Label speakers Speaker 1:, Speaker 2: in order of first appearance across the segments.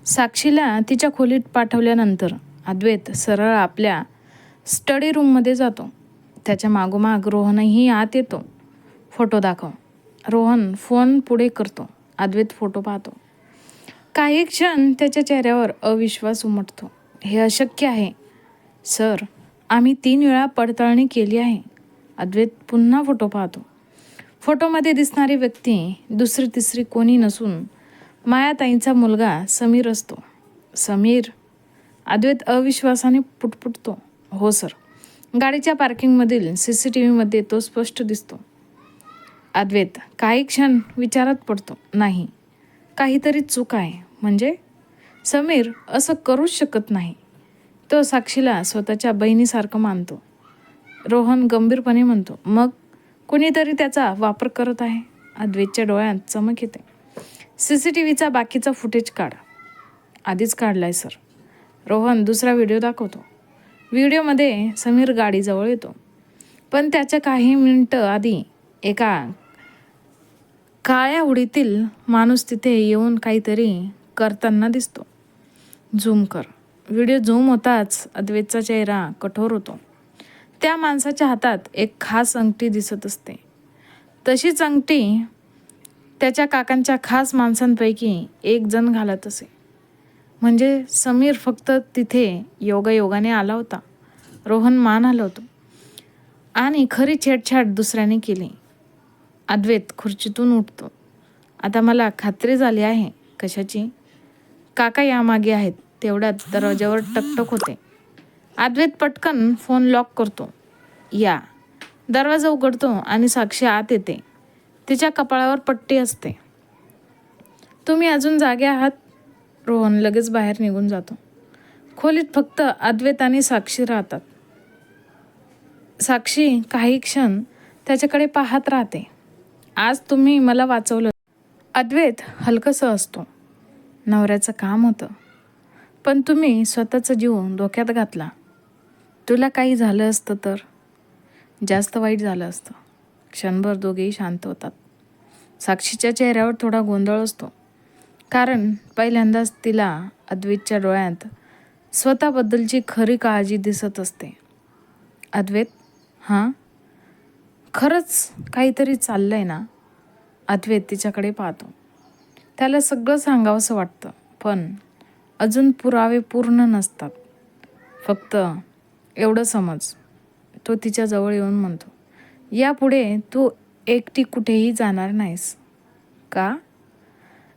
Speaker 1: साक्षीला तिच्या खोलीत पाठवल्यानंतर अद्वैत सरळ आपल्या स्टडी रूममध्ये जातो. त्याच्या मागोमाग रोहनही आत येतो. फोटो दाखव. रोहन फोन पुढे करतो. अद्वैत फोटो पाहतो. काही क्षण त्याच्या चेहऱ्यावर अविश्वास उमटतो. हे अशक्य आहे सर, आम्ही 3 वेळा पडताळणी केली आहे. अद्वैत पुन्हा फोटो पाहतो. फोटोमध्ये दिसणारी व्यक्ती दुसरी तिसरी कोणी नसून मायाताईंचा मुलगा समीर असतो. समीर? अद्वैत अविश्वासाने पुटपुटतो. हो सर, गाडीच्या पार्किंगमधील CCTVमध्ये तो स्पष्ट दिसतो. अद्वैत काही क्षण विचारात पडतो. नाही, काहीतरी चूक आहे. म्हणजे समीर असं करूच शकत नाही. तो साक्षीला स्वतःच्या बहिणीसारखं मानतो. रोहन गंभीरपणे म्हणतो. मग कुणीतरी त्याचा वापर करत आहे. अद्वैतच्या डोळ्यात चमक येते. CCTVचा बाकीचा फुटेज काढ. आधीच काढलाय सर. रोहन दुसरा व्हिडिओ दाखवतो. व्हिडिओमध्ये समीर गाडीजवळ येतो. पण त्याच्या काही मिनिटं आधी एका काळ्या हुडीतील माणूस तिथे येऊन काहीतरी करताना दिसतो. झूम कर. व्हिडिओ झूम होताच अद्वैतचा चेहरा कठोर होतो. त्या माणसाच्या हातात एक खास अंगठी दिसत असते. तशीच अंगठी त्याच्या काकांच्या खास माणसांपैकी एक जण घालत असे. म्हणजे समीर फक्त तिथे योगायोगाने आला होता. रोहन मान हलवतो. आणि खरी छेडछाड दुसऱ्याने केली. अद्वैत खुर्चीतून उठतो. आता मला खात्री झाली आहे. कशाची? काका यामागे आहेत. तेवढ्यात दरवाज्यावर टकटक होते. अद्वैत पटकन फोन लॉक करतो. या. दरवाजा उघडतो आणि साक्षी आत येते. तिच्या कपाळावर पट्टी असते. तुम्ही अजून जागे आहात? रोहन लगेच बाहेर निघून जातो. खोलीत फक्त अद्वैत आणि साक्षी राहतात. साक्षी काही क्षण त्याच्याकडे पाहत राहते. आज तुम्ही मला वाचवलं. अद्वैत हलकंसं असतो. नवऱ्याचं काम होतं, पण तुम्ही स्वतःचा जीव धोक्यात घातला. तुला काही झालं असतं तर जास्त वाईट झालं असतं. क्षणभर दोघेही शांत होतात. साक्षीच्या चेहऱ्यावर थोडा गोंधळ असतो, कारण पहिल्यांदाच तिला अद्वैतच्या डोळ्यात स्वतःबद्दलची खरी काळजी दिसत असते. अद्वैत, हां, खरंच काहीतरी चाललंय ना? अद्वैत तिच्याकडे पाहतो. त्याला सगळं सांगावंसं वाटतं, पण अजून पुरावे पूर्ण नसतात. फक्त एवढं समज. तो तिच्या जवळ येऊन म्हणतो. यापुढे तू एकटी कुठेही जाणार नाहीस. का?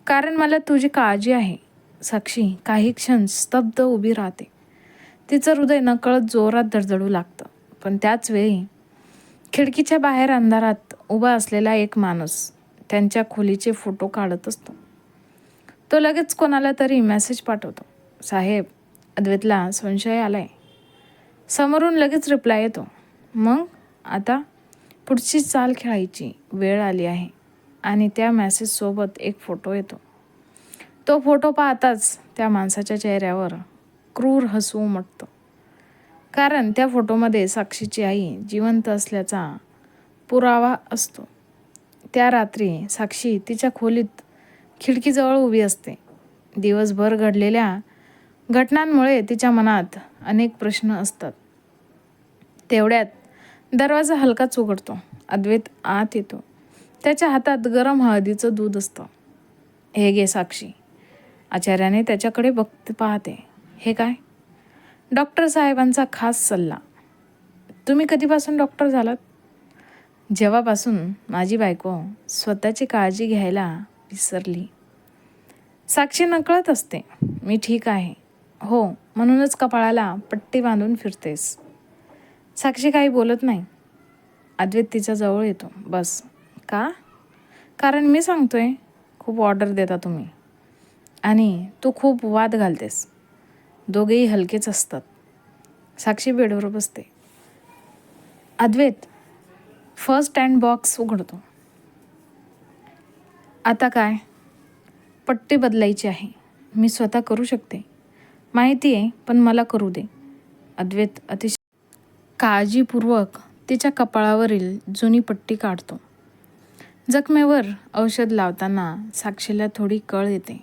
Speaker 1: कारण मला तुझी काळजी आहे. साक्षी काही क्षण स्तब्ध उभी राहते. तिचं हृदय नकळत जोरात धडधडू लागतं. पण त्याच वेळी खिडकीच्या बाहेर अंधारात उभा असलेला एक माणूस त्यांच्या खोलीचे फोटो काढत असतो. तो लगेच कोणाला तरी मेसेज पाठवतो. साहेब, अद्वैतला संशय आलाय. समोरून लगेच रिप्लाय येतो. मग आता पुढची चाल खेळायची वेळ आली आहे. आणि त्या मेसेजसोबत एक फोटो येतो. तो फोटो पाहताच त्या माणसाच्या चेहऱ्यावर क्रूर हसू उमटतं. कारण त्या फोटोमध्ये साक्षीची आई जिवंत असल्याचा पुरावा असतो. त्या रात्री साक्षी तिच्या खोलीत खिडकीजवळ उभी असते. दिवसभर घडलेल्या घटनांमुळे तिच्या मनात अनेक प्रश्न असतात. तेवढ्यात दरवाजा हलकाच उघडतो. अद्वैत आत येतो. त्याच्या हातात गरम हळदीचं दूध असतं. हे घे साक्षी. आचार्याने त्याच्याकडे पाहते. हे काय? डॉक्टर साहेबांचा खास सल्ला. तुम्ही कधीपासून डॉक्टर झालात? जेव्हापासून माझी बायको स्वतःची काळजी घ्यायला विसरली. साक्षी नकळत असते. मी ठीक आहे. हो, म्हणूनच कपाळाला पट्टी बांधून फिरतेस. साक्षी काही बोलत नाही. अद्वैत तिच्या जवळ येतो. बस. का? कारण मी सांगतोय. खूप ऑर्डर देता तुम्ही आणि तू खूप वाद घालतेस. दोघेही हलकेच असतात. साक्षी बेडवर बसते. अद्वैत फर्स्ट एड बॉक्स उघडतो. आता काय? पट्टी बदलायची आहे. मी स्वतः करू शकते. माहिती आहे, पण मला करू दे. अद्वैत अतिशय काळजीपूर्वक तिच्या कपाळावरील जुनी पट्टी काढतो. जखमेवर औषध लावताना साक्षीला थोडी कळ येते.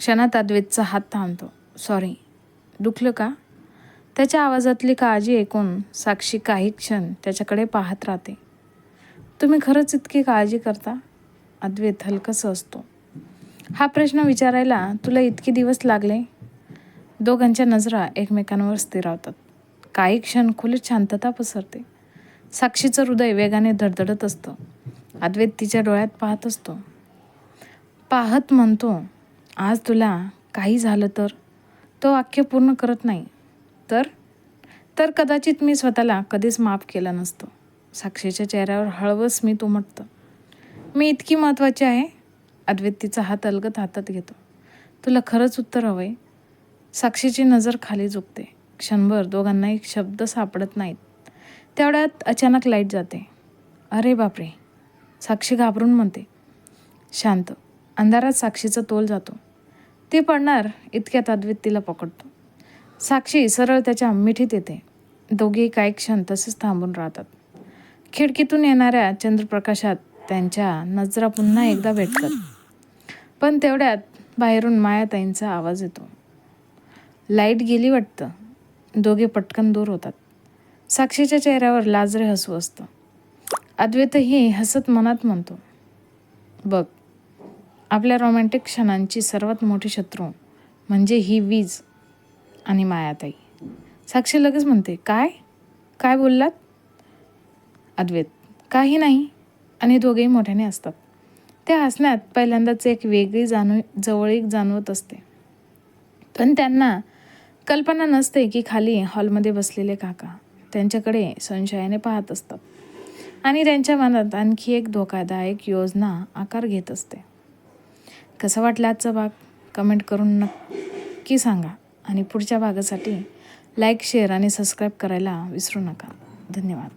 Speaker 1: क्षणात अद्वैतचा हात थांबतो. सॉरी, दुखलं का? त्याच्या आवाजातली काळजी ऐकून साक्षी काही क्षण त्याच्याकडे पाहत राहते. तुम्ही खरंच इतकी काळजी करता? अद्वैत हलकंसं असतो. हा प्रश्न विचारायला तुला इतके दिवस लागले? दोघांच्या नजरा एकमेकांवर स्थिरावतात. काही क्षण खोलीत शांतता पसरते. साक्षीचं हृदय वेगाने धडधडत असतं. अद्वैत तिच्या डोळ्यात पाहत असतो. पाहत म्हणतो, आज तुला काही झालं तर? तो वाक्य पूर्ण करत नाही. तर कदाचित मी स्वतःला कधीच माफ केलं नसतं. साक्षीच्या चेहऱ्यावर हळवं स्मित उमटतं. मी इतकी महत्त्वाची आहे? अद्वैत तिचा हात अलगद हातात घेतो. तुला खरंच उत्तर हवंय? साक्षीची नजर खाली झुकते. क्षणभर दोघांना एक शब्द सापडत नाहीत. तेवढ्यात अचानक लाईट जाते. अरे बापरे, साक्षी घाबरून म्हणते. शांत. अंधारात साक्षीचा तोल जातो. ती पडणार इतक्यात अद्वैत तिला पकडतो. साक्षी सरळ त्याच्या मिठीत येते. दोघेही काही क्षण तसेच थांबून राहतात. खिडकीतून येणाऱ्या चंद्रप्रकाशात त्यांच्या नजरा पुन्हा एकदा भेटतात. पण तेवढ्यात बाहेरून मायाताईंचा आवाज येतो. लाईट गेली वाटतं. दोघे पटकन दूर होतात. साक्षीच्या चेहऱ्यावर लाजरे हसू असतं. अद्वैतही हसत मनात म्हणतो, बघ, आपल्या रोमॅन्टिक क्षणांची सर्वात मोठी शत्रू म्हणजे ही वीज आणि मायाताई. साक्षी लगेच म्हणते, काय बोललात? अद्वैत, काही नाही. आणि दोघेही मोठ्याने असतात. त्या हसण्यात पहिल्यांदाच एक वेगळी जवळीक जाणवत असते. पण त्यांना कल्पना नसते की खाली हॉलमध्ये बसलेले काका त्यांच्याकडे संशयाने पाहत असतात आणि त्यांच्या मनात आणखी एक धोकादायक योजना आकार घेत असते. कसं वाटलं आजचा भाग? कमेंट करून नक्की सांगा आणि पुढच्या भागासाठी लाईक, शेअर आणि सबस्क्राईब करायला विसरू नका. धन्यवाद.